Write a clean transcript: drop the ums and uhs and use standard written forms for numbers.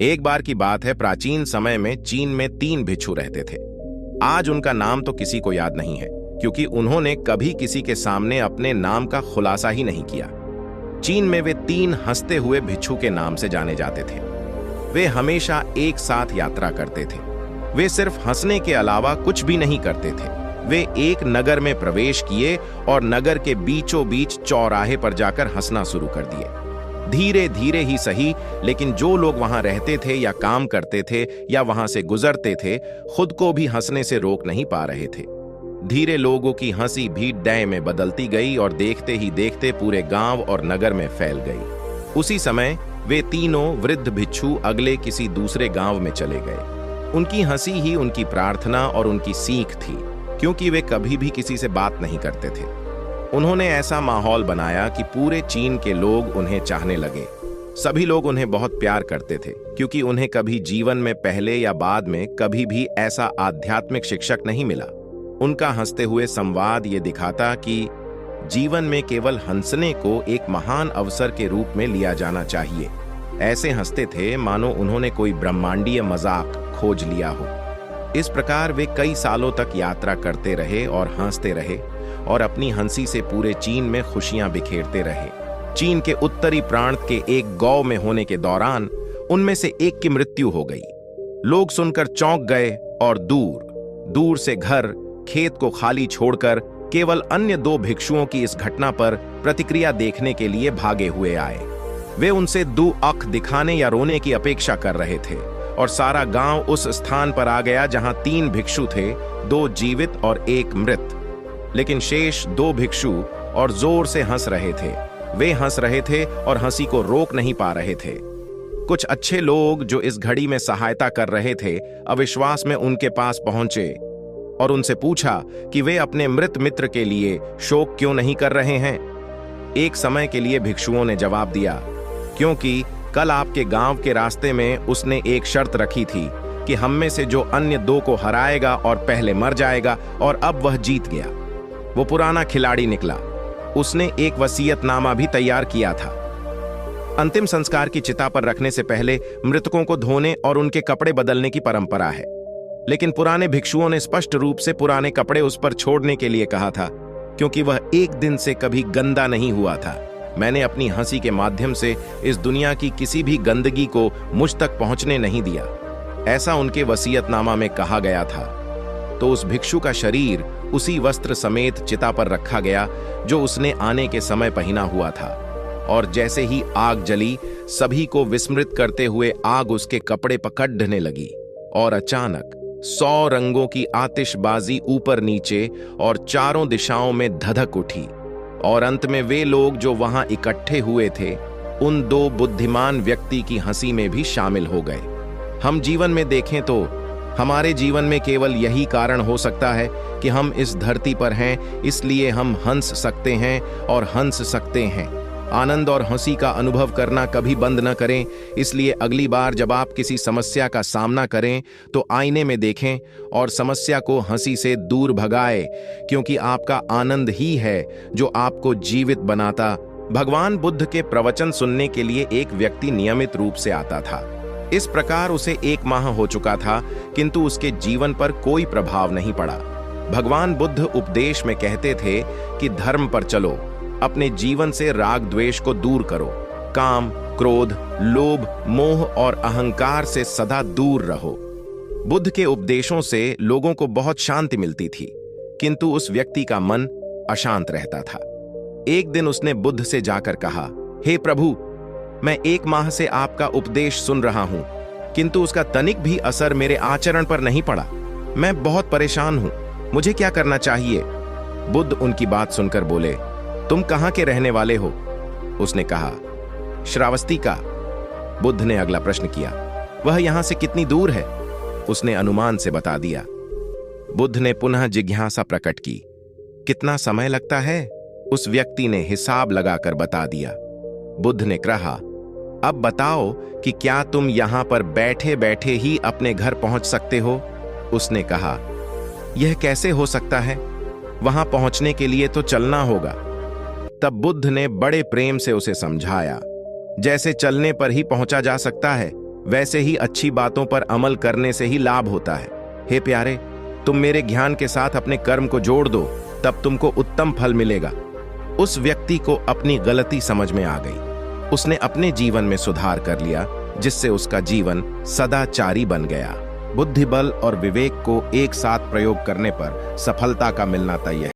एक बार की बात है, प्राचीन समय में चीन में 3 भिक्षु रहते थे। आज उनका नाम तो किसी को याद नहीं है, क्योंकि उन्होंने कभी किसी के सामने अपने नाम का खुलासा ही नहीं किया। चीन में वे 3 हंसते हुए भिक्षु के नाम से जाने जाते थे। वे हमेशा एक साथ यात्रा करते थे। वे सिर्फ हंसने के अलावा कुछ भी नहीं करते थे। वे एक नगर में प्रवेश किए और नगर के बीचों बीच चौराहे पर जाकर हंसना शुरू कर दिए। धीरे धीरे ही सही, लेकिन जो लोग वहां रहते थे या काम करते थे या वहां से गुजरते थे, खुद को भी हंसने से रोक नहीं पा रहे थे। धीरे लोगों की हंसी भी डय में बदलती गई और देखते ही देखते पूरे गांव और नगर में फैल गई। उसी समय वे तीनों वृद्ध भिक्षु अगले किसी दूसरे गांव में चले गए। उनकी हंसी ही उनकी प्रार्थना और उनकी सीख थी, क्योंकि वे कभी भी किसी से बात नहीं करते थे। उन्होंने ऐसा माहौल बनाया कि पूरे चीन के लोग उन्हें चाहने लगे। सभी लोग उन्हें बहुत प्यार करते थे, क्योंकि उन्हें कभी जीवन में पहले या बाद में कभी भी ऐसा आध्यात्मिक शिक्षक नहीं मिला। उनका हंसते हुए संवाद ये दिखाता कि जीवन में केवल हंसने को एक महान अवसर के रूप में लिया जाना चाहिए। ऐसे हंसते थे मानो उन्होंने कोई ब्रह्मांडीय मजाक खोज लिया हो। इस प्रकार वे कई सालों तक यात्रा करते रहे और हंसते रहे और अपनी हंसी से पूरे चीन में खुशियां बिखेरते रहे। चीन के उत्तरी प्रांत के एक गांव में होने के दौरान उनमें से एक की मृत्यु हो गई। लोग सुनकर चौंक गए और दूर दूर से घर खेत को खाली छोड़कर केवल अन्य 2 भिक्षुओं की इस घटना पर प्रतिक्रिया देखने के लिए भागे हुए आए। वे उनसे 2 आंख दिखाने या रोने की अपेक्षा कर रहे थे और सारा गांव उस स्थान पर आ गया जहां 3 भिक्षु थे, 2 जीवित और 1 मृत। लेकिन शेष 2 भिक्षु और जोर से हंस रहे थे। वे हंस रहे थे और हंसी को रोक नहीं पा रहे थे। कुछ अच्छे लोग जो इस घड़ी में सहायता कर रहे थे, अविश्वास में उनके पास पहुंचे और उनसे पूछा कि वे अपने मृत मित्र के लिए शोक क्यों नहीं कर रहे हैं। एक समय के लिए भिक्षुओं ने जवाब दिया, क्योंकि कल आपके गांव के रास्ते में उसने एक शर्त रखी थी कि हम में से जो अन्य 2 को हराएगा और पहले मर जाएगा, और अब वह जीत गया। वो पुराना खिलाड़ी निकला। उसने एक वसीयतनामा भी तैयार किया था। अंतिम संस्कार की चिता पर रखने से पहले मृतकों को धोने और उनके कपड़े बदलने की परंपरा है। लेकिन पुराने भिक्षुओं ने स्पष्ट रूप से पुराने कपड़े उस पर छोड़ने के लिए कहा था, क्योंकि वह एक दिन से कभी गंदा नहीं हुआ था। मैंने अपनी हंसी के माध्यम से इस दुनिया की किसी भी गंदगी को मुझ तक पहुंचने नहीं दिया, ऐसा उनके वसीयतनामा में कहा गया था। तो उस भिक्षु का शरीर उसी वस्त्र समेत चिता पर रखा गया जो उसने आने के समय पहना हुआ था। और जैसे ही आग जली, सभी को विस्मृत करते हुए आग उसके कपड़े पर ढलने लगी और अचानक 100 रंगों की आतिशबाजी ऊपर नीचे और चारों दिशाओं में धधक उठी। और अंत में वे लोग जो वहां इकट्ठे हुए थे, उन 2 बुद्धिमान व्यक्ति की हंसी में भी शामिल हो गए। हम जीवन में देखें तो हमारे जीवन में केवल यही कारण हो सकता है कि हम इस धरती पर हैं, इसलिए हम हंस सकते हैं और हंस सकते हैं। आनंद और हंसी का अनुभव करना कभी बंद न करें। इसलिए अगली बार जब आप किसी समस्या का सामना करें तो आईने में देखें और समस्या को हंसी से दूर भगाएं, क्योंकि आपका आनंद ही है जो आपको जीवित बनाता। भगवान बुद्ध के प्रवचन सुनने के लिए एक व्यक्ति नियमित रूप से आता था। इस प्रकार उसे 1 माह हो चुका था, किंतु उसके जीवन पर कोई प्रभाव नहीं पड़ा। भगवान बुद्ध उपदेश में कहते थे कि धर्म पर चलो, अपने जीवन से राग द्वेष को दूर करो, काम, क्रोध, लोभ, मोह और अहंकार से सदा दूर रहो। बुद्ध के उपदेशों से लोगों को बहुत शांति मिलती थी, किंतु उस व्यक्ति का मन अशांत रहता था। एक दिन उसने बुद्ध से जाकर कहा, हे प्रभु, मैं 1 माह से आपका उपदेश सुन रहा हूं, किंतु उसका तनिक भी असर मेरे आचरण पर नहीं पड़ा। मैं बहुत परेशान हूं, मुझे क्या करना चाहिए? बुद्ध उनकी बात सुनकर बोले, तुम कहां के रहने वाले हो? उसने कहा, श्रावस्ती का। बुद्ध ने अगला प्रश्न किया, वह यहां से कितनी दूर है? उसने अनुमान से बता दिया। बुद्ध ने पुनः जिज्ञासा प्रकट की, कितना समय लगता है? उस व्यक्ति ने हिसाब लगाकर बता दिया। बुद्ध ने कहा, अब बताओ कि क्या तुम यहां पर बैठे बैठे ही अपने घर पहुंच सकते हो? उसने कहा, यह कैसे हो सकता है? वहां पहुंचने के लिए तो चलना होगा। तब बुद्ध ने बड़े प्रेम से उसे समझाया, जैसे चलने पर ही पहुंचा जा सकता है, वैसे ही अच्छी बातों पर अमल करने से ही लाभ होता है। हे प्यारे, तुम मेरे ज्ञान के साथ अपने कर्म को जोड़ दो, तब तुमको उत्तम फल मिलेगा। उस व्यक्ति को अपनी गलती समझ में आ गई। उसने अपने जीवन में सुधार कर लिया, जिससे उसका जीवन सदाचारी बन गया। बुद्धि बल और विवेक को एक साथ प्रयोग करने पर सफलता का मिलना तय है।